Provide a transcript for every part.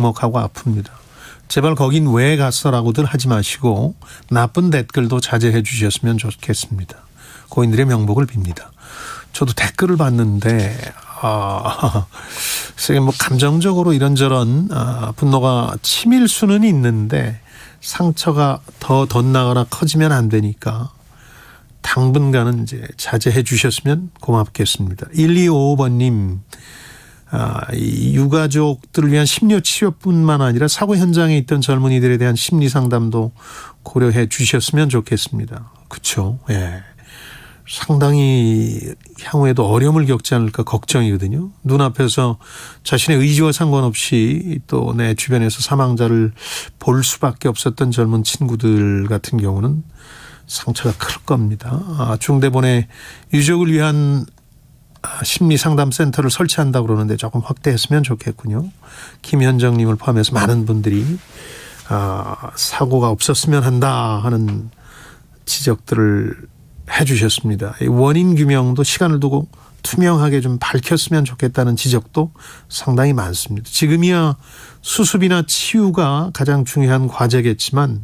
먹하고 아픕니다. 제발 거긴 왜 갔어라고들 하지 마시고 나쁜 댓글도 자제해 주셨으면 좋겠습니다. 고인들의 명복을 빕니다. 저도 댓글을 봤는데 뭐 감정적으로 이런저런 분노가 치밀 수는 있는데 상처가 더 덧나거나 커지면 안 되니까 당분간은 이제 자제해 주셨으면 고맙겠습니다. 1255번님, 이 유가족들을 위한 심려 치료뿐만 아니라 사고 현장에 있던 젊은이들에 대한 심리 상담도 고려해 주셨으면 좋겠습니다. 그렇죠. 예. 상당히 향후에도 어려움을 겪지 않을까 걱정이거든요. 눈앞에서 자신의 의지와 상관없이 또 내 주변에서 사망자를 볼 수밖에 없었던 젊은 친구들 같은 경우는 상처가 클 겁니다. 중대본에 유족을 위한 심리상담센터를 설치한다고 그러는데 조금 확대했으면 좋겠군요. 김현정님을 포함해서 많은 분들이 사고가 없었으면 한다 하는 지적들을 해 주셨습니다. 원인 규명도 시간을 두고 투명하게 좀 밝혔으면 좋겠다는 지적도 상당히 많습니다. 지금이야 수습이나 치유가 가장 중요한 과제겠지만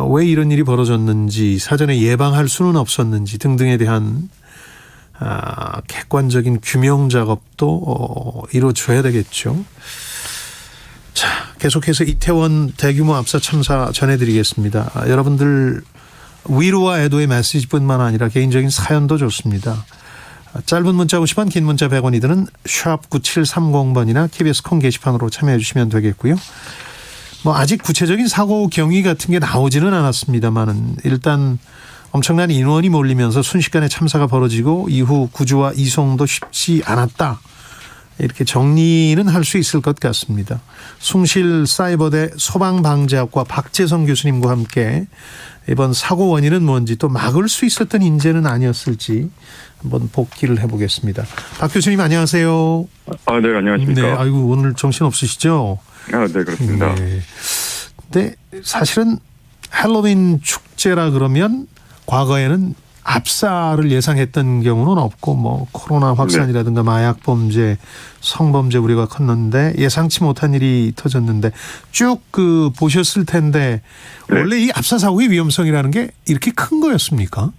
왜 이런 일이 벌어졌는지 사전에 예방할 수는 없었는지 등등에 대한 객관적인 규명 작업도 이루어져야 되겠죠. 자, 계속해서 이태원 대규모 압사 참사 전해드리겠습니다. 여러분들 위로와 애도의 메시지뿐만 아니라 개인적인 사연도 좋습니다. 짧은 문자 50원, 긴 문자 100원이 드는 샵 9730번이나 KBS 콩 게시판으로 참여해 주시면 되겠고요. 아직 구체적인 사고 경위 같은 게 나오지는 않았습니다만은 일단 엄청난 인원이 몰리면서 순식간에 참사가 벌어지고 이후 구조와 이송도 쉽지 않았다. 이렇게 정리는 할 수 있을 것 같습니다. 숭실사이버대 소방방재학과 박재성 교수님과 함께 이번 사고 원인은 뭔지 또 막을 수 있었던 인재는 아니었을지 한번 복기를 해보겠습니다. 박 교수님 안녕하세요. 네, 안녕하십니까. 네, 아이고 오늘 정신 없으시죠? 네, 그렇습니다. 네. 근데 사실은 할로윈 축제라 그러면 과거에는 압사를 예상했던 경우는 없고 코로나 확산이라든가 마약 범죄, 성범죄 우려가 컸는데 예상치 못한 일이 터졌는데 쭉 보셨을 텐데 원래 이 압사 사고의 위험성이라는 게 이렇게 큰 거였습니까?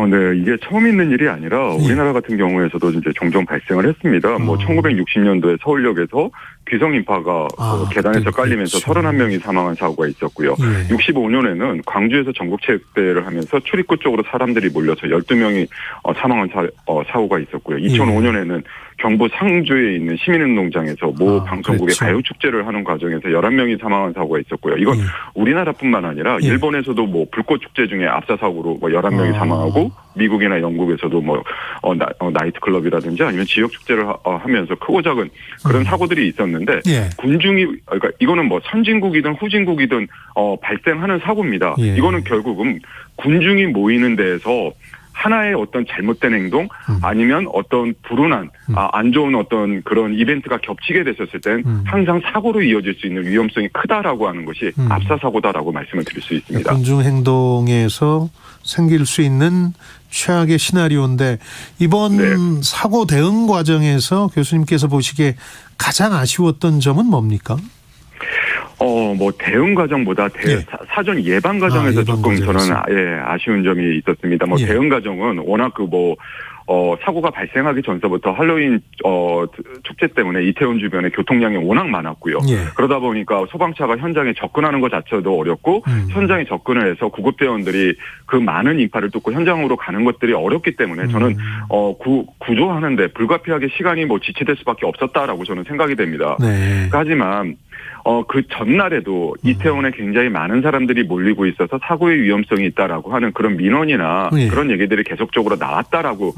네. 이게 처음 있는 일이 아니라 우리나라 같은 경우에서도 이제 종종 발생을 했습니다. 1960년도에 서울역에서 귀성 인파가 계단에서 깔리면서 31명이 사망한 사고가 있었고요. 65년에는 광주에서 전국체육대회를 하면서 출입구 쪽으로 사람들이 몰려서 12명이 사망한 사고가 있었고요. 2005년에는 경북 상주에 있는 시민운동장에서 모 방송국의 그렇죠. 가요축제를 하는 과정에서 11명이 사망한 사고가 있었고요. 이건 우리나라뿐만 아니라 일본에서도 불꽃축제 중에 압사 사고로 11명이 사망하고 미국이나 영국에서도 나이트클럽이라든지 아니면 지역축제를 하면서 크고 작은 그런 사고들이 있었는데 군중이 그러니까 이거는 선진국이든 후진국이든 발생하는 사고입니다. 이거는 결국은 군중이 모이는 데에서 하나의 어떤 잘못된 행동 아니면 어떤 불운한 안 좋은 어떤 그런 이벤트가 겹치게 됐었을 땐 항상 사고로 이어질 수 있는 위험성이 크다라고 하는 것이 압사 사고다라고 말씀을 드릴 수 있습니다. 군중 행동에서 생길 수 있는 최악의 시나리오인데 이번 사고 대응 과정에서 교수님께서 보시기에 가장 아쉬웠던 점은 뭡니까? 대응 과정보다 사전 예방 과정에서 조금 저는 아쉬운 점이 있었습니다. 대응 과정은 워낙 사고가 발생하기 전서부터 할로윈 축제 때문에 이태원 주변에 교통량이 워낙 많았고요. 그러다 보니까 소방차가 현장에 접근하는 것 자체도 어렵고 현장에 접근을 해서 구급대원들이 그 많은 인파를 뚫고 현장으로 가는 것들이 어렵기 때문에 저는 구조하는데 불가피하게 시간이 지체될 수밖에 없었다라고 저는 생각이 됩니다. 하지만 그 전날에도 이태원에 굉장히 많은 사람들이 몰리고 있어서 사고의 위험성이 있다라고 하는 그런 민원이나 그런 얘기들이 계속적으로 나왔다라고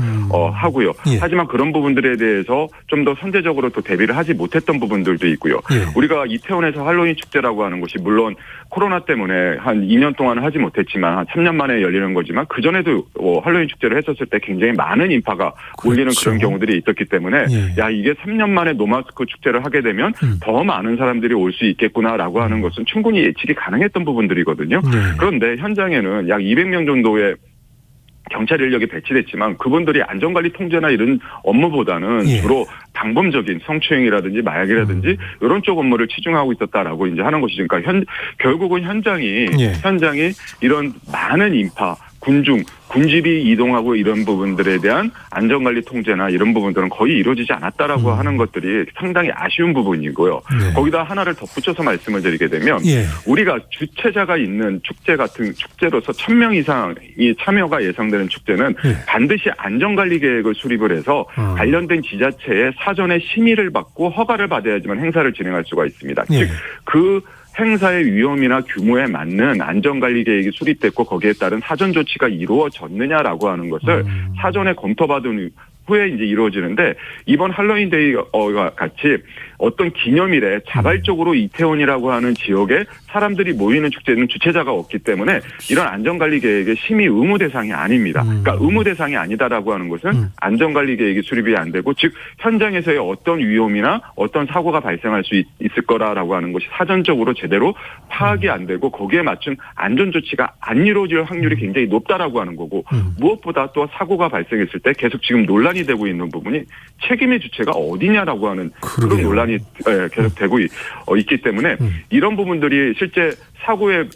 하고요. 하지만 그런 부분들에 대해서 좀 더 선제적으로 또 대비를 하지 못했던 부분들도 있고요. 우리가 이태원에서 할로윈 축제라고 하는 것이 물론 코로나 때문에 한 2년 동안 하지 못했지만 한 3년 만에 열리는 거지만 그전에도 할로윈 축제를 했었을 때 굉장히 많은 인파가 몰리는 그런 경우들이 있었기 때문에 이게 3년 만에 노마스크 축제를 하게 되면 더 많은 사람들이 올 수 있겠구나라고 하는 것은 충분히 예측이 가능했던 부분들이거든요. 그런데 현장에는 약 200명 정도의 경찰 인력이 배치됐지만 그분들이 안전관리 통제나 이런 업무보다는 예. 주로 방범적인 성추행이라든지 마약이라든지 이런 쪽 업무를 치중하고 있었다라고 이제 하는 것이죠. 그러니까 결국은 현장이 이런 많은 인파, 군집이 이동하고 이런 부분들에 대한 안전관리 통제나 이런 부분들은 거의 이루어지지 않았다라고 하는 것들이 상당히 아쉬운 부분이고요. 거기다 하나를 덧붙여서 말씀을 드리게 되면 우리가 주최자가 있는 축제 같은 축제로서 1,000명 이상이 참여가 예상되는 축제는 반드시 안전관리 계획을 수립을 해서 관련된 지자체에 사전에 심의를 받고 허가를 받아야지만 행사를 진행할 수가 있습니다. 즉 그 행사의 위험이나 규모에 맞는 안전관리 계획이 수립됐고 거기에 따른 사전 조치가 이루어졌느냐라고 하는 것을 사전에 검토받은 후에 이제 이루어지는데 이번 할로윈 데이와 같이 어떤 기념일에 자발적으로 이태원이라고 하는 지역에 사람들이 모이는 축제는 주최자가 없기 때문에 이런 안전관리 계획의 심의 의무 대상이 아닙니다. 그러니까 의무 대상이 아니다라고 하는 것은 안전관리 계획이 수립이 안 되고 즉 현장에서의 어떤 위험이나 어떤 사고가 발생할 수 있을 거라고 하는 것이 사전적으로 제대로 파악이 안 되고 거기에 맞춘 안전 조치가 안 이루어질 확률이 굉장히 높다라고 하는 거고 무엇보다 또 사고가 발생했을 때 계속 지금 논란이 되고 있는 부분이 책임의 주체가 어디냐라고 하는 그런 논란이 계속 되고 있기 때문에 이런 부분들이 실제 사고의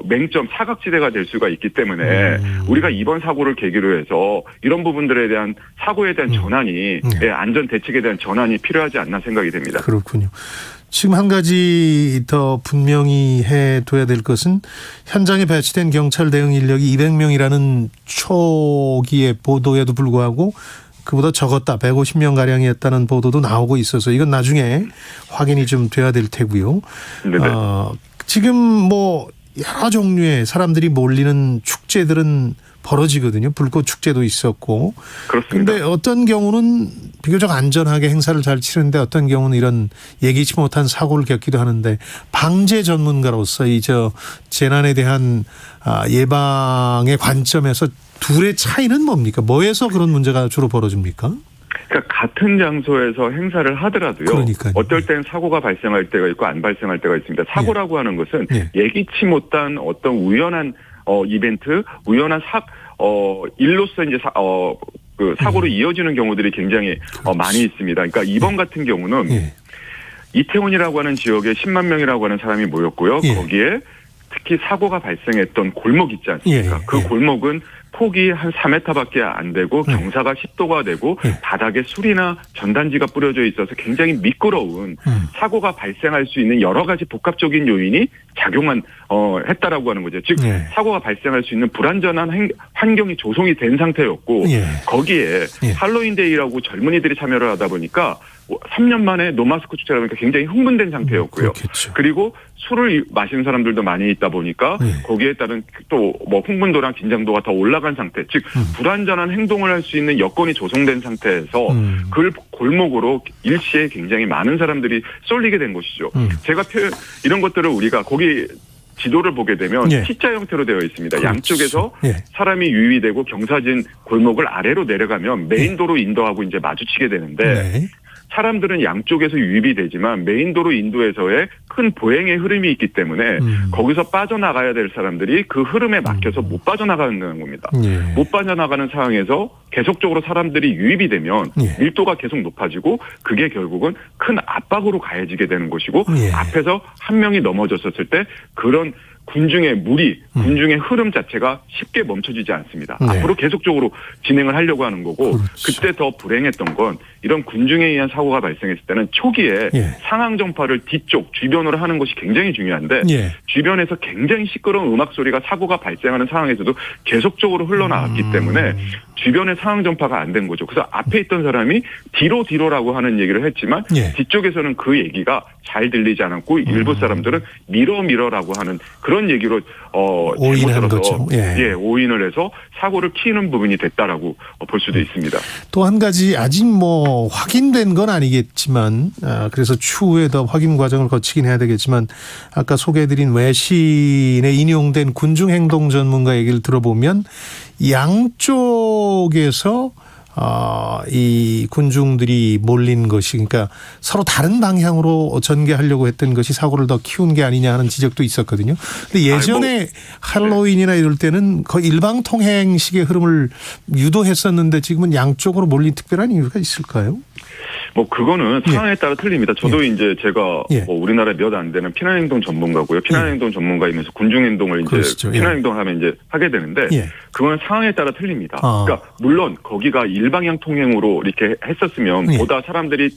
맹점 사각지대가 될 수가 있기 때문에 우리가 이번 사고를 계기로 해서 이런 부분들에 대한 사고에 대한 전환이 안전 대책에 대한 전환이 필요하지 않나 생각이 됩니다. 그렇군요. 지금 한 가지 더 분명히 해둬야 될 것은 현장에 배치된 경찰 대응 인력이 200명이라는 초기의 보도에도 불구하고 그보다 적었다. 150명가량이었다는 보도도 나오고 있어서 이건 나중에 확인이 좀 돼야 될 테고요. 지금 뭐 여러 종류의 사람들이 몰리는 축제들은 벌어지거든요. 불꽃 축제도 있었고. 그렇습니다. 그런데 어떤 경우는 비교적 안전하게 행사를 잘 치르는데 어떤 경우는 이런 예기치 못한 사고를 겪기도 하는데 방재 전문가로서 이 재난에 대한 예방의 관점에서 둘의 차이는 뭡니까? 뭐에서 그런 문제가 주로 벌어집니까? 그러니까 같은 장소에서 행사를 하더라도요. 그러니까요. 어떨 땐 사고가 발생할 때가 있고 안 발생할 때가 있습니다. 사고라고 하는 것은 예기치 못한 어떤 우연한 이벤트, 우연한 일로서 이제 그 사고로 이어지는 경우들이 굉장히 많이 있습니다. 그러니까 이번 같은 경우는 이태원이라고 하는 지역에 10만 명이라고 하는 사람이 모였고요. 거기에 특히 사고가 발생했던 골목 있지 않습니까? 그 골목은 폭이 한 4m밖에 안 되고 경사가 10도가 되고 바닥에 술이나 전단지가 뿌려져 있어서 굉장히 미끄러운 사고가 발생할 수 있는 여러 가지 복합적인 요인이 했다라고 하는 거죠. 즉 사고가 발생할 수 있는 불안전한 환경이 조성이 된 상태였고 거기에 할로윈데이라고 젊은이들이 참여를 하다 보니까 3년 만에 노마스크 축제라 보니까 굉장히 흥분된 상태였고요. 그리고 술을 마시는 사람들도 많이 있다 보니까 거기에 따른 또 뭐 흥분도랑 긴장도가 더 올라간 상태, 즉 불안전한 행동을 할 수 있는 여건이 조성된 상태에서 그 골목으로 일시에 굉장히 많은 사람들이 쏠리게 된 것이죠. 제가 이런 것들을 우리가 거기 지도를 보게 되면 T자 형태로 되어 있습니다. 양쪽에서 사람이 유의되고 경사진 골목을 아래로 내려가면 메인도로 인도하고 이제 마주치게 되는데 사람들은 양쪽에서 유입이 되지만 메인도로 인도에서의 큰 보행의 흐름이 있기 때문에 거기서 빠져나가야 될 사람들이 그 흐름에 막혀서 못 빠져나가는 겁니다. 못 빠져나가는 상황에서 계속적으로 사람들이 유입이 되면 밀도가 계속 높아지고 그게 결국은 큰 압박으로 가해지게 되는 것이고 앞에서 한 명이 넘어졌었을 때 그런 군중의 군중의 흐름 자체가 쉽게 멈춰지지 않습니다. 앞으로 계속적으로 진행을 하려고 하는 거고 그때 더 불행했던 건 이런 군중에 의한 사고가 발생했을 때는 초기에 상황 전파를 뒤쪽 주변으로 하는 것이 굉장히 중요한데 주변에서 굉장히 시끄러운 음악 소리가 사고가 발생하는 상황에서도 계속적으로 흘러나왔기 때문에 주변의 상황 전파가 안 된 거죠. 그래서 앞에 있던 사람이 뒤로라고 하는 얘기를 했지만 뒤쪽에서는 그 얘기가 잘 들리지 않았고 일부 사람들은 미러라고 하는 그런 얘기로 오인한 거죠. 오인을 해서 사고를 키우는 부분이 됐다라고 볼 수도 있습니다. 또 한 가지 아직 뭐 확인된 건 아니겠지만 그래서 추후에 더 확인 과정을 거치긴 해야 되겠지만 아까 소개해드린 외신에 인용된 군중행동 전문가 얘기를 들어보면 양쪽에서 이 군중들이 몰린 것이 그러니까 서로 다른 방향으로 전개하려고 했던 것이 사고를 더 키운 게 아니냐 하는 지적도 있었거든요. 근데 예전에 할로윈이나 이럴 때는 거의 일방통행식의 흐름을 유도했었는데 지금은 양쪽으로 몰린 특별한 이유가 있을까요? 뭐 그거는 상황에 따라 틀립니다. 저도 이제 제가 뭐 우리나라에 몇 안 되는 피난행동 전문가고요. 피난행동 전문가이면서 군중행동을 이제 그렇죠. 피난행동을 하면 이제 하게 되는데 그건 상황에 따라 틀립니다. 그러니까 물론 거기가 일방향 통행으로 이렇게 했었으면 보다 사람들이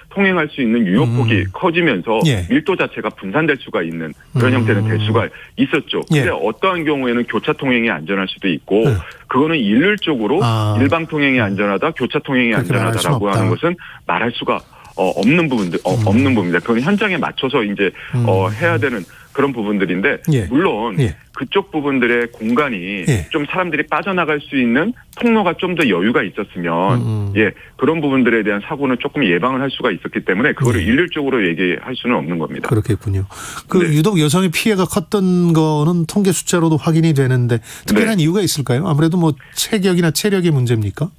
통행할 수 있는 유효폭이 커지면서 밀도 자체가 분산될 수가 있는 그런 형태는 될 수가 있었죠. 근데 어떠한 경우에는 교차 통행이 안전할 수도 있고 그거는 일률적으로 일방 통행이 안전하다, 교차 통행이 안전하다라고 하는 것은 말할 수가 없는 부분입니다. 그건 현장에 맞춰서 이제 해야 되는 그런 부분들인데 물론 그쪽 부분들의 공간이 좀 사람들이 빠져나갈 수 있는 통로가 좀 더 여유가 있었으면 그런 부분들에 대한 사고는 조금 예방을 할 수가 있었기 때문에 그거를 일률적으로 얘기할 수는 없는 겁니다. 그렇겠군요. 유독 여성의 피해가 컸던 거는 통계 숫자로도 확인이 되는데 특별한 이유가 있을까요? 아무래도 뭐 체격이나 체력의 문제입니까?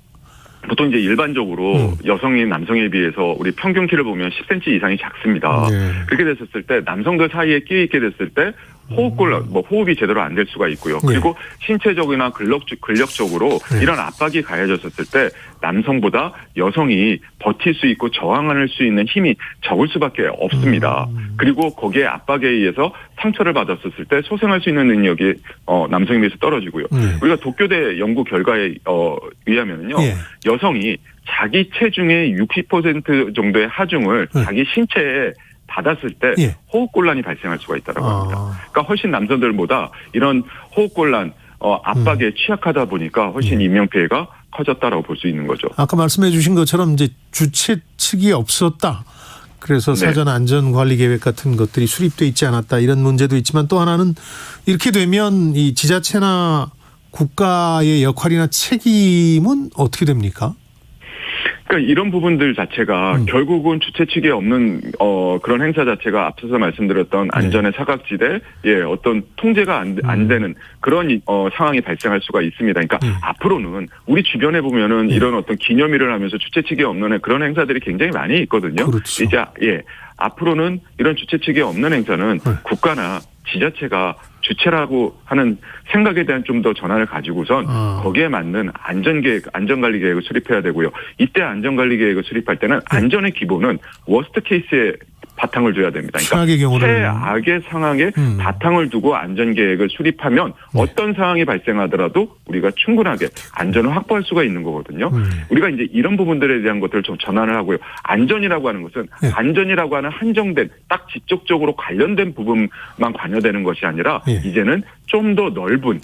보통 이제 일반적으로 여성이 남성에 비해서 우리 평균 키를 보면 10cm 이상이 작습니다. 그렇게 됐었을 때 남성들 사이에 끼어 있게 됐을 때 호흡이 제대로 안 될 수가 있고요. 그리고 신체적이나 근력적으로 이런 압박이 가해졌을 때 남성보다 여성이 버틸 수 있고 저항할 수 있는 힘이 적을 수밖에 없습니다. 그리고 거기에 압박에 의해서 상처를 받았을 때 소생할 수 있는 능력이 남성에 비해서 떨어지고요. 우리가 도쿄대 연구 결과에 의하면요. 여성이 자기 체중의 60% 정도의 하중을 자기 신체에 받았을 때 호흡곤란이 발생할 수가 있다고 합니다. 그러니까 훨씬 남성들보다 이런 호흡곤란 압박에 취약하다 보니까 훨씬 인명피해가 커졌다라고 볼 수 있는 거죠. 아까 말씀해 주신 것처럼 이제 주최 측이 없었다. 그래서 사전 안전관리 계획 같은 것들이 수립돼 있지 않았다. 이런 문제도 있지만 또 하나는 이렇게 되면 이 지자체나 국가의 역할이나 책임은 어떻게 됩니까? 그러니까 이런 부분들 자체가 결국은 주최 측에 없는 그런 행사 자체가 앞서서 말씀드렸던 안전의 사각지대, 어떤 통제가 안 되는 그런 상황이 발생할 수가 있습니다. 그러니까 앞으로는 우리 주변에 보면은 이런 어떤 기념일을 하면서 주최 측에 없는 그런 행사들이 굉장히 많이 있거든요. 그렇죠. 이제 앞으로는 이런 주최 측에 없는 행사는 국가나 지자체가 주체라고 하는 생각에 대한 좀 더 전환을 가지고선 거기에 맞는 안전관리 계획을 수립해야 되고요. 이때 안전관리 계획을 수립할 때는 안전의 기본은 워스트 케이스에 바탕을 둬야 됩니다. 그러니까 최악의 상황에 바탕을 두고 안전계획을 수립하면 어떤 상황이 발생하더라도 우리가 충분하게 안전을 확보할 수가 있는 거거든요. 우리가 이제 이런 부분들에 대한 것들을 좀 전환을 하고요. 안전이라고 하는 것은 안전이라고 하는 한정된 딱 직접적으로 관련된 부분만 관여되는 것이 아니라 이제는 좀 더 넓은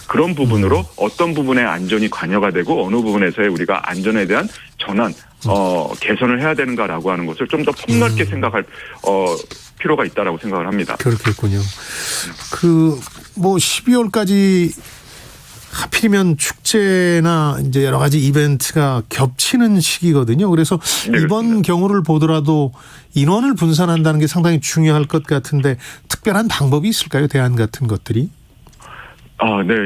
그런 부분으로 어떤 부분에 안전이 관여가 되고 어느 부분에서의 우리가 안전에 대한 전환, 개선을 해야 되는가라고 하는 것을 좀 더 폭넓게 생각할 필요가 있다라고 생각을 합니다. 그렇겠군요. 12월까지 하필이면 축제나 이제 여러 가지 이벤트가 겹치는 시기거든요. 그래서 이번 경우를 보더라도 인원을 분산한다는 게 상당히 중요할 것 같은데 특별한 방법이 있을까요? 대안 같은 것들이?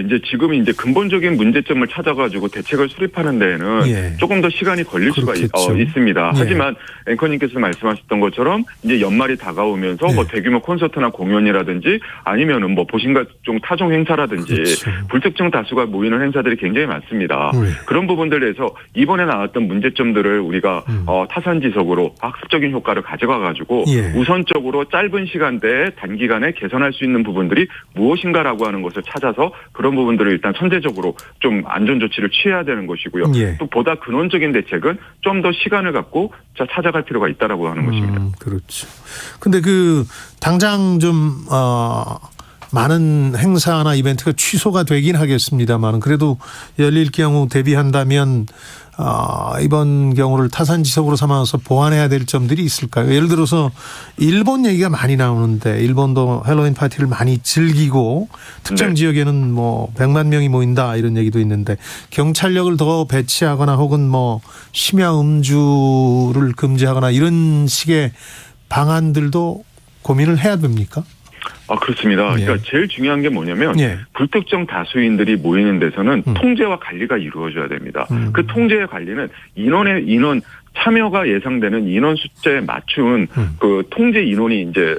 이제 지금 이제 근본적인 문제점을 찾아가지고 대책을 수립하는 데에는 조금 더 시간이 걸릴 수가 있습니다. 하지만 앵커님께서 말씀하셨던 것처럼 이제 연말이 다가오면서 뭐 대규모 콘서트나 공연이라든지 아니면은 뭐 보신각종 타종 행사라든지 불특정 다수가 모이는 행사들이 굉장히 많습니다. 그런 부분들에서 이번에 나왔던 문제점들을 우리가 타산지석으로 학습적인 효과를 가져가가지고 우선적으로 짧은 시간대에 단기간에 개선할 수 있는 부분들이 무엇인가라고 하는 것을 찾아서 그런 부분들을 일단 선제적으로 좀 안전 조치를 취해야 되는 것이고요. 또 보다 근원적인 대책은 좀 더 시간을 갖고 찾아갈 필요가 있다라고 하는 것입니다. 그렇죠. 근데 당장 좀 많은 행사나 이벤트가 취소가 되긴 하겠습니다만 그래도 열릴 경우 대비한다면 이번 경우를 타산지석으로 삼아서 보완해야 될 점들이 있을까요? 예를 들어서 일본 얘기가 많이 나오는데 일본도 헬로윈 파티를 많이 즐기고 특정 지역에는 뭐 100만 명이 모인다 이런 얘기도 있는데 경찰력을 더 배치하거나 혹은 뭐 심야 음주를 금지하거나 이런 식의 방안들도 고민을 해야 됩니까? 그렇습니다. 예. 그러니까 제일 중요한 게 뭐냐면 예. 불특정 다수인들이 모이는 데서는 통제와 관리가 이루어져야 됩니다. 그 통제와 관리는 인원 참여가 예상되는 인원 숫자에 맞춘 그 통제 인원이 이제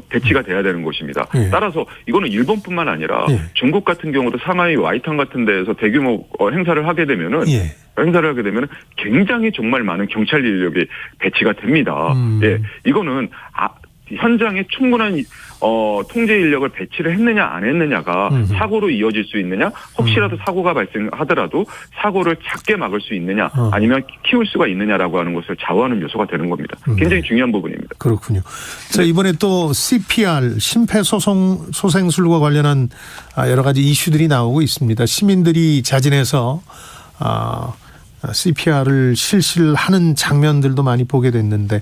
배치가 돼야 되는 것입니다. 예. 따라서 이거는 일본뿐만 아니라 예. 중국 같은 경우도 사마이 와이탄 같은 데에서 대규모 행사를 하게 되면은 예. 굉장히 정말 많은 경찰 인력이 배치가 됩니다. 예, 이거는 현장에 충분한 통제 인력을 배치를 했느냐 안 했느냐가 사고로 이어질 수 있느냐, 혹시라도 사고가 발생하더라도 사고를 작게 막을 수 있느냐, 아니면 키울 수가 있느냐라고 하는 것을 좌우하는 요소가 되는 겁니다. 굉장히 중요한 부분입니다. 그렇군요. 자, 이번에 또 CPR 심폐소생술과 관련한 여러 가지 이슈들이 나오고 있습니다. 시민들이 자진해서 CPR을 실시하는 장면들도 많이 보게 됐는데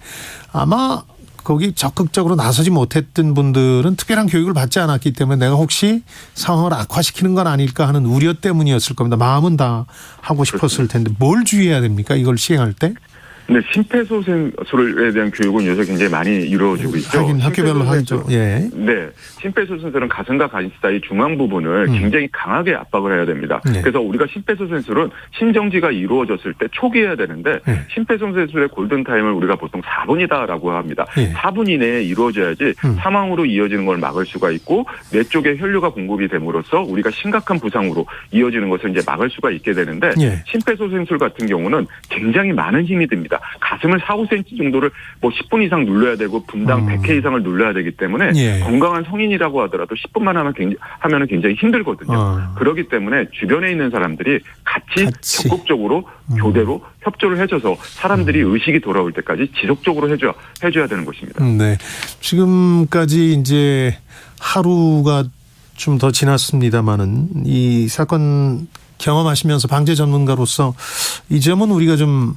아마 거기 적극적으로 나서지 못했던 분들은 특별한 교육을 받지 않았기 때문에 내가 혹시 상황을 악화시키는 건 아닐까 하는 우려 때문이었을 겁니다. 마음은 다 하고 싶었을 텐데 뭘 주의해야 됩니까? 이걸 시행할 때? 네, 심폐소생술에 대한 교육은 요새 굉장히 많이 이루어지고 있죠. 하긴 학교별로 하죠. 예. 네, 심폐소생술은 가슴과 가슴 사이 중앙 부분을 굉장히 강하게 압박을 해야 됩니다. 네. 그래서 우리가 심폐소생술은 심정지가 이루어졌을 때 초기 해야 되는데 네. 심폐소생술의 골든타임을 우리가 보통 4분이다라고 합니다. 네. 4분 이내에 이루어져야지 사망으로 이어지는 걸 막을 수가 있고 뇌 쪽에 혈류가 공급이 됨으로써 우리가 심각한 부상으로 이어지는 것을 이제 막을 수가 있게 되는데 네. 심폐소생술 같은 경우는 굉장히 많은 힘이 듭니다. 가슴을 4, 5cm 정도를 10분 이상 눌러야 되고 분당 100회 이상을 눌러야 되기 때문에 예. 건강한 성인이라고 하더라도 10분만 하면은 굉장히 힘들거든요. 그렇기 때문에 주변에 있는 사람들이 같이 적극적으로 교대로 협조를 해줘서 사람들이 의식이 돌아올 때까지 지속적으로 해줘야 되는 것입니다. 네. 지금까지 이제 하루가 좀 더 지났습니다만은 이 사건 경험하시면서 방재 전문가로서 이 점은 우리가 좀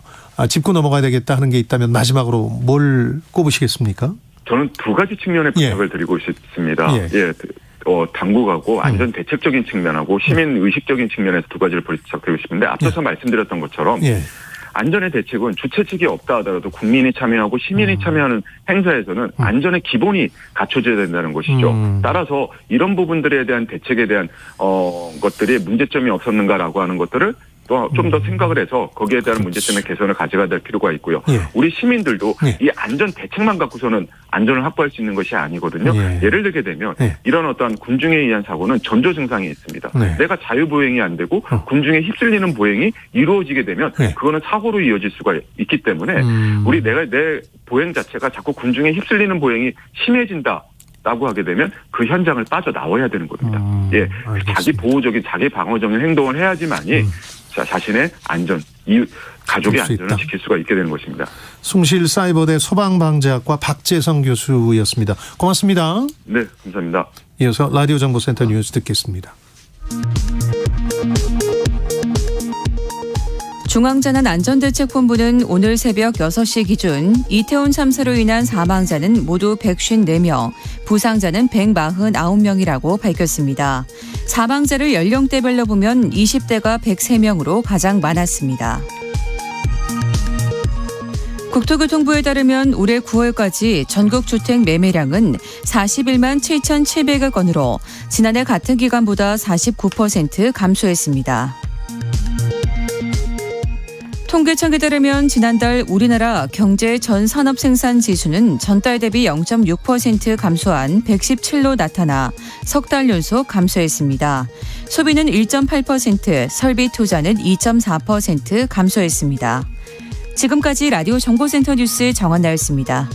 짚고 넘어가야 되겠다 하는 게 있다면 마지막으로 뭘 꼽으시겠습니까? 저는 두 가지 측면의 부탁을 드리고 싶습니다. 예. 당국하고 안전 대책적인 측면하고 시민 의식적인 측면에서 두 가지를 부탁드리고 싶은데 앞서서 말씀드렸던 것처럼 안전의 대책은 주최 측이 없다 하더라도 국민이 참여하고 시민이 참여하는 행사에서는 안전의 기본이 갖춰져야 된다는 것이죠. 따라서 이런 부분들에 대한 대책에 대한 것들이 문제점이 없었는가라고 하는 것들을 좀 더 생각을 해서 거기에 대한 문제점의 개선을 가져가야 될 필요가 있고요. 우리 시민들도 이 안전 대책만 갖고서는 안전을 확보할 수 있는 것이 아니거든요. 예를 들게 되면 이런 어떠한 군중에 의한 사고는 전조 증상이 있습니다. 내가 자유보행이 안 되고 군중에 휩쓸리는 보행이 이루어지게 되면 그거는 사고로 이어질 수가 있기 때문에 내 보행 자체가 자꾸 군중에 휩쓸리는 보행이 심해진다. 라고 하게 되면 그 현장을 빠져나와야 되는 겁니다. 자기 보호적인, 자기 방어적인 행동을 해야지만이 자신의 안전, 가족의 안전을 지킬 수가 있게 되는 것입니다. 숭실사이버대 소방방재학과 박재성 교수였습니다. 고맙습니다. 네, 감사합니다. 이어서 라디오 정보센터 뉴스 듣겠습니다. 중앙재난안전대책본부는 오늘 새벽 6시 기준 이태원 참사로 인한 사망자는 모두 154명, 부상자는 149명이라고 밝혔습니다. 사망자를 연령대별로 보면 20대가 103명으로 가장 많았습니다. 국토교통부에 따르면 올해 9월까지 전국 주택 매매량은 41만 7,700여 건으로 지난해 같은 기간보다 49% 감소했습니다. 통계청에 따르면 지난달 우리나라 경제 전 산업 생산 지수는 전달 대비 0.6% 감소한 117로 나타나 석 달 연속 감소했습니다. 소비는 1.8%, 설비 투자는 2.4% 감소했습니다. 지금까지 라디오 정보센터 뉴스 정한나였습니다.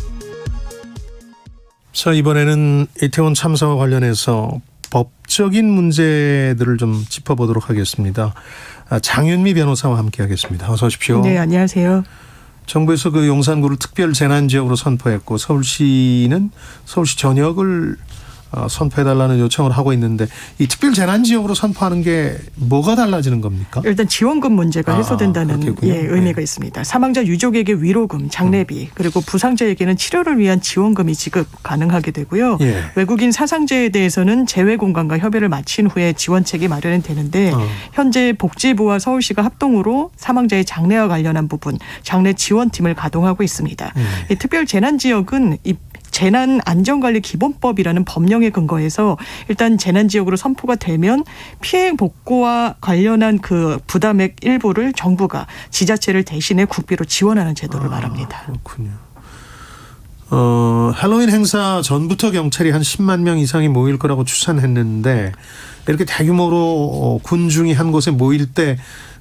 자, 이번에는 이태원 참사와 관련해서 법적인 문제들을 좀 짚어보도록 하겠습니다. 장윤미 변호사와 함께하겠습니다. 어서 오십시오. 네, 안녕하세요. 정부에서 그 용산구를 특별 재난지역으로 선포했고 서울시는 서울시 전역을 선포해달라는 요청을 하고 있는데 이 특별 재난지역으로 선포하는 게 뭐가 달라지는 겁니까? 일단 지원금 문제가 해소된다는 의미가 네. 있습니다. 사망자 유족에게 위로금, 장례비 그리고 부상자에게는 치료를 위한 지원금이 지급 가능하게 되고요. 외국인 사상자에 대해서는 재외공간과 협의를 마친 후에 지원책이 마련이 되는데 현재 복지부와 서울시가 합동으로 사망자의 장례와 관련한 부분 장례 지원팀을 가동하고 있습니다. 이 특별 재난지역은 이 재난안전관리기본법이라는 법령에 근거해서 일단 재난지역으로 선포가 되면 피해 복구와 관련한 그 부담액 일부를 정부가 지자체를 대신해 국비로 지원하는 제도를 말합니다. 그렇군요. 할로윈 행사 전부터 경찰이 한 10만 명 이상이 모일 거라고 추산했는데 이렇게 대규모로 군중이 한 곳에 모일 때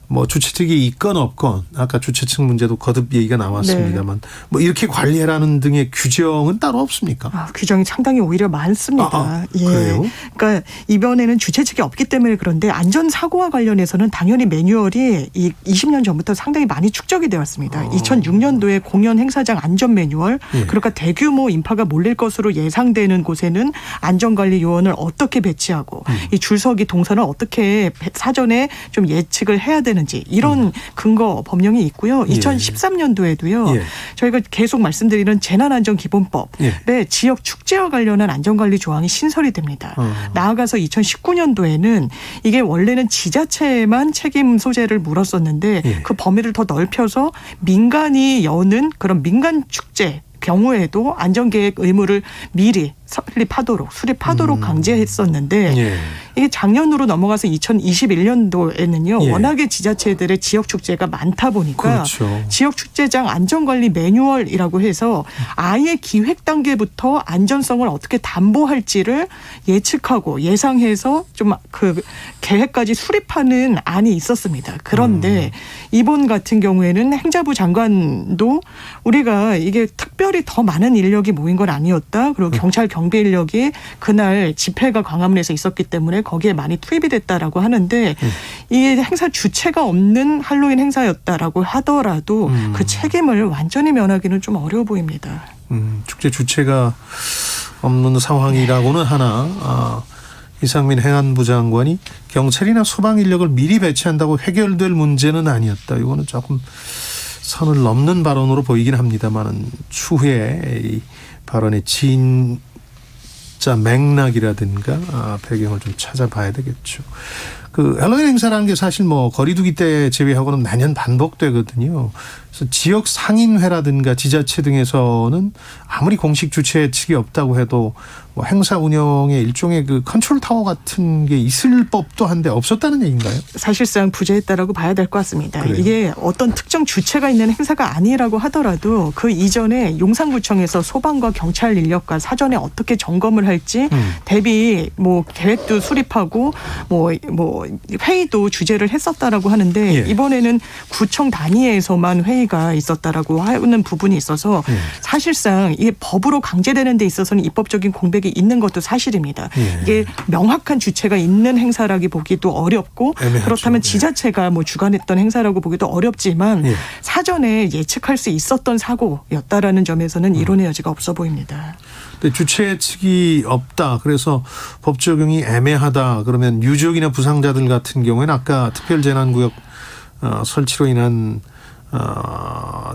뭐 주최 측이 있건 없건 아까 주최 측 문제도 거듭 얘기가 나왔습니다만 뭐 이렇게 관리하라는 등의 규정은 따로 없습니까? 규정이 상당히 오히려 많습니다. 예. 그래요? 그러니까 이번에는 주최 측이 없기 때문에 그런데 안전사고와 관련해서는 당연히 매뉴얼이 20년 전부터 상당히 많이 축적이 되어 왔습니다. 2006년도에 공연 행사장 안전 매뉴얼 그러니까 대규모 인파가 몰릴 것으로 예상되는 곳에는 안전관리 요원을 어떻게 배치하고 이 줄서기 동선을 어떻게 사전에 좀 예측을 해야 되는지 이런 근거 법령이 있고요. 2013년도에도요. 저희가 계속 말씀드리는 재난안전기본법에 지역 축제와 관련한 안전관리 조항이 신설이 됩니다. 나아가서 2019년도에는 이게 원래는 지자체에만 책임 소재를 물었었는데 그 범위를 더 넓혀서 민간이 여는 그런 민간 축제 경우에도 안전계획 의무를 미리 수립하도록 강제했었는데 이게 작년으로 넘어가서 2021년도에는요. 워낙에 지자체들의 지역축제가 많다 보니까 지역축제장 안전관리 매뉴얼이라고 해서 아예 기획 단계부터 안전성을 어떻게 담보할지를 예측하고 예상해서 좀 그 계획까지 수립하는 안이 있었습니다. 그런데 이번 같은 경우에는 행자부 장관도 우리가 이게 특별히 더 많은 인력이 모인 건 아니었다. 그리고 경찰 경비 인력이 그날 집회가 광화문에서 있었기 때문에 거기에 많이 투입이 됐다라고 하는데 이 행사 주체가 없는 할로윈 행사였다라고 하더라도 그 책임을 완전히 면하기는 좀 어려워 보입니다. 축제 주체가 없는 상황이라고는 하나 이상민 행안부 장관이 경찰이나 소방 인력을 미리 배치한다고 해결될 문제는 아니었다. 이거는 조금 선을 넘는 발언으로 보이긴 합니다만은 추후에 이 발언의 진짜 맥락이라든가 배경을 좀 찾아봐야 되겠죠. 그 할로윈 행사라는 게 사실 뭐 거리두기 때 제외하고는 매년 반복되거든요. 그래서 지역 상인회라든가 지자체 등에서는 아무리 공식 주최 측이 없다고 해도 뭐 행사 운영에 일종의 그 컨트롤 타워 같은 게 있을 법도 한데 없었다는 얘기인가요? 사실상 부재했다라고 봐야 될 것 같습니다. 그래요? 이게 어떤 특정 주체가 있는 행사가 아니라고 하더라도 그 이전에 용산구청에서 소방과 경찰 인력과 사전에 어떻게 점검을 할지 대비 뭐 계획도 수립하고 뭐 회의도 주재를 했었다라고 하는데 이번에는 구청 단위에서만 회의가 있었다라고 하는 부분이 있어서 사실상 이게 법으로 강제되는 데 있어서는 입법적인 공백이 있는 것도 사실입니다. 이게 명확한 주체가 있는 행사라기 보기도 어렵고 애매하죠. 그렇다면 지자체가 뭐 주관했던 행사라고 보기도 어렵지만 사전에 예측할 수 있었던 사고였다라는 점에서는 이론의 여지가 없어 보입니다. 근데 주최 측이 없다. 그래서 법 적용이 애매하다. 그러면 유족이나 부상자들 같은 경우에는 아까 특별재난구역 설치로 인한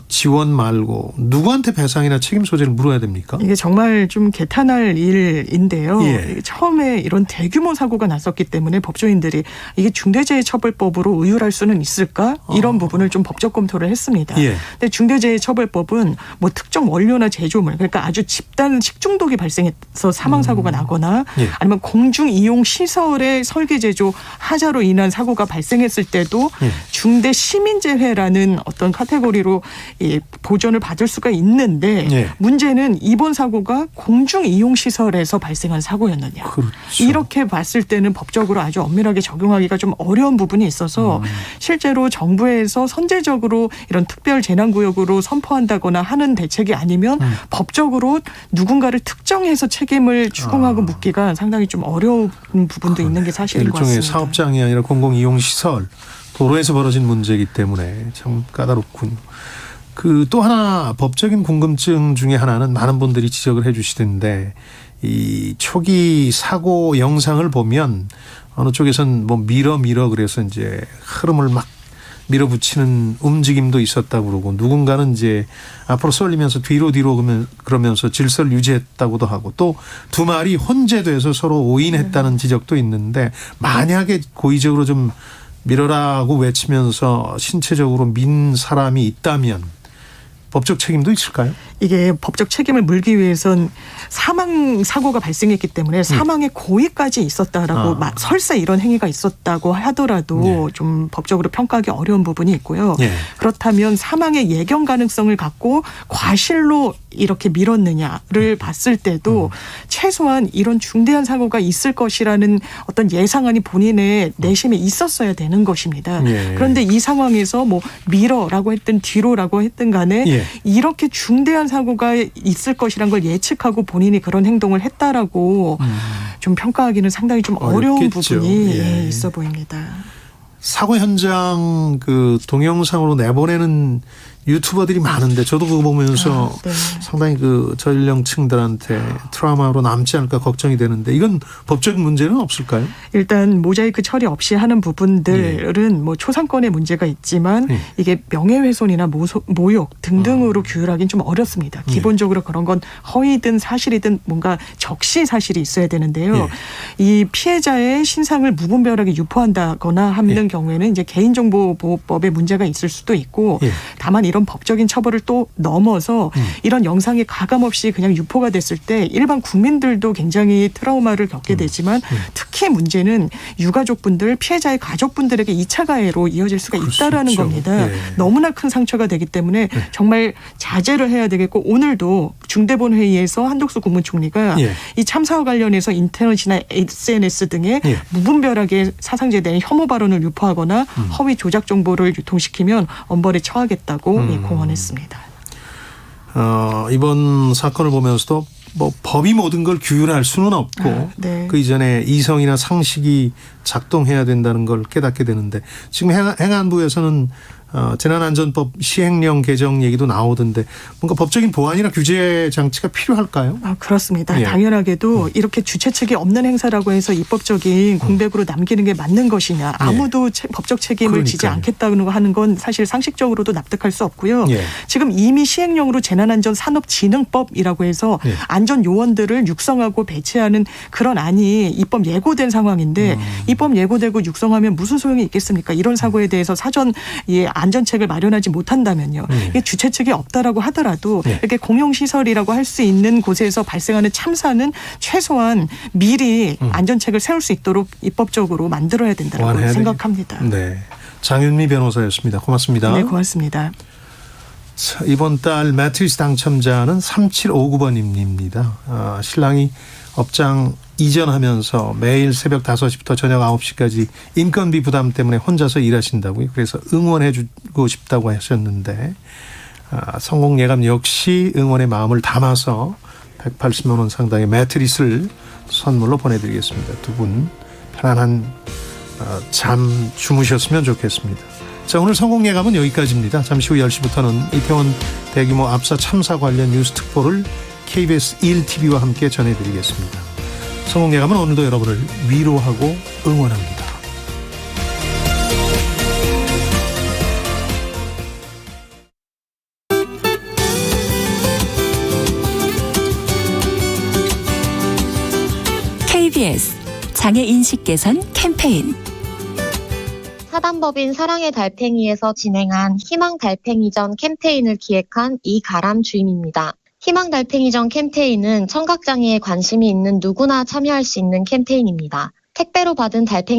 지원 말고 누구한테 배상이나 책임 소재를 물어야 됩니까? 이게 정말 좀 개탄할 일인데요. 처음에 이런 대규모 사고가 났었기 때문에 법조인들이 이게 중대재해처벌법으로 의율할 수는 있을까? 이런 부분을 좀 법적 검토를 했습니다. 근데 중대재해처벌법은 뭐 특정 원료나 제조물 그러니까 아주 집단 식중독이 발생해서 사망사고가 나거나 아니면 공중이용시설의 설계제조 하자로 인한 사고가 발생했을 때도 중대 시민재해라는 어떤 카테고리로 보전을 받을 수가 있는데 문제는 이번 사고가 공중이용시설에서 발생한 사고였느냐. 그렇죠. 이렇게 봤을 때는 법적으로 아주 엄밀하게 적용하기가 좀 어려운 부분이 있어서 실제로 정부에서 선제적으로 이런 특별 재난구역으로 선포한다거나 하는 대책이 아니면 법적으로 누군가를 특정해서 책임을 추궁하고 묻기가 상당히 좀 어려운 부분도 있는 게 사실인 것 같습니다. 일종의 사업장이 아니라 공공이용시설. 도로에서 벌어진 문제이기 때문에 참 까다롭군요. 그 또 하나 법적인 궁금증 중에 하나는 많은 분들이 지적을 해 주시던데 이 초기 사고 영상을 보면 어느 쪽에선 뭐 밀어 그래서 이제 흐름을 막 밀어붙이는 움직임도 있었다고 그러고 누군가는 이제 앞으로 쏠리면서 뒤로 그러면서 질서를 유지했다고도 하고 또 두 마리 혼재돼서 서로 오인했다는 지적도 있는데 만약에 고의적으로 좀 밀어라고 외치면서 신체적으로 민 사람이 있다면 법적 책임도 있을까요? 이게 법적 책임을 물기 위해선 사망 사고가 발생했기 때문에 사망의 고의까지 있었다라고 설사 이런 행위가 있었다고 하더라도 좀 법적으로 평가하기 어려운 부분이 있고요. 그렇다면 사망의 예견 가능성을 갖고 과실로 이렇게 밀었느냐를 봤을 때도 최소한 이런 중대한 사고가 있을 것이라는 어떤 예상안이 본인의 내심에 있었어야 되는 것입니다. 그런데 이 상황에서 뭐 밀어라고 했든 뒤로라고 했든 간에 이렇게 중대한 사고가 있을 것이란 걸 예측하고 본인이 그런 행동을 했다라고 좀 평가하기는 상당히 좀 어려운 부분이 있어 보입니다. 사고 현장 그 동영상으로 내보내는 유튜버들이 많은데 저도 그거 보면서 상당히 그 저연령층들한테 트라우마로 남지 않을까 걱정이 되는데 이건 법적인 문제는 없을까요? 일단 모자이크 처리 없이 하는 부분들은 뭐 초상권의 문제가 있지만 이게 명예훼손이나 모욕 등등으로 규율하기는 좀 어렵습니다. 기본적으로 그런 건 허위든 사실이든 뭔가 적시 사실이 있어야 되는데요. 이 피해자의 신상을 무분별하게 유포한다거나 하는 경우에는 이제 개인정보보호법에 문제가 있을 수도 있고 다만 이런 법적인 처벌을 또 넘어서 이런 영상이 가감없이 그냥 유포가 됐을 때 일반 국민들도 굉장히 트라우마를 겪게 되지만 특히 문제는 유가족분들, 피해자의 가족분들에게 2차 가해로 이어질 수가 있다라는 겁니다. 너무나 큰 상처가 되기 때문에 정말 자제를 해야 되겠고 오늘도 중대본 회의에서 한덕수 국무총리가 이 참사와 관련해서 인터넷이나 SNS 등에 무분별하게 사상자에 대한 혐오 발언을 유포하거나 허위 조작 정보를 유통시키면 엄벌에 처하겠다고 공언했습니다. 이번 사건을 보면서도 뭐 법이 모든 걸 규율할 수는 없고 그 이전에 이성이나 상식이 작동해야 된다는 걸 깨닫게 되는데 지금 행안부에서는 재난안전법 시행령 개정 얘기도 나오던데 뭔가 법적인 보완이나 규제 장치가 필요할까요? 그렇습니다. 당연하게도 이렇게 주체 측이 없는 행사라고 해서 입법적인 공백으로 남기는 게 맞는 것이냐. 아무도 법적 책임을 지지 않겠다는 거 하는 건 사실 상식적으로도 납득할 수 없고요. 지금 이미 시행령으로 재난안전산업진흥법이라고 해서 안전요원들을 육성하고 배치하는 그런 안이 입법 예고된 상황인데 입법 예고되고 육성하면 무슨 소용이 있겠습니까? 이런 사고에 대해서 사전 안전책을 마련하지 못한다면요. 이게 주체 측이 없다라고 하더라도 이렇게 공용시설이라고 할 수 있는 곳에서 발생하는 참사는 최소한 미리 안전책을 세울 수 있도록 입법적으로 만들어야 된다고 생각합니다. 네, 장윤미 변호사였습니다. 고맙습니다. 네, 고맙습니다. 자, 이번 달 매트리스 당첨자는 3759번님입니다. 신랑이 업장 이전하면서 매일 새벽 5시부터 저녁 9시까지 인건비 부담 때문에 혼자서 일하신다고요. 그래서 응원해 주고 싶다고 하셨는데 성공 예감 역시 응원의 마음을 담아서 180만 원 상당의 매트리스를 선물로 보내드리겠습니다. 두 분 편안한 잠 주무셨으면 좋겠습니다. 자, 오늘 성공 예감은 여기까지입니다. 잠시 후 10시부터는 이태원 대규모 압사 참사 관련 뉴스 특보를 KBS 1TV와 함께 전해드리겠습니다. 성공 예감은 오늘도 여러분을 위로하고 응원합니다. KBS 장애인식 개선 캠페인 사단법인 사랑의 달팽이에서 진행한 희망 달팽이전 캠페인을 기획한 이가람 주임입니다. 희망 달팽이전 캠페인은 청각장애에 관심이 있는 누구나 참여할 수 있는 캠페인입니다. 택배로 받은 달팽이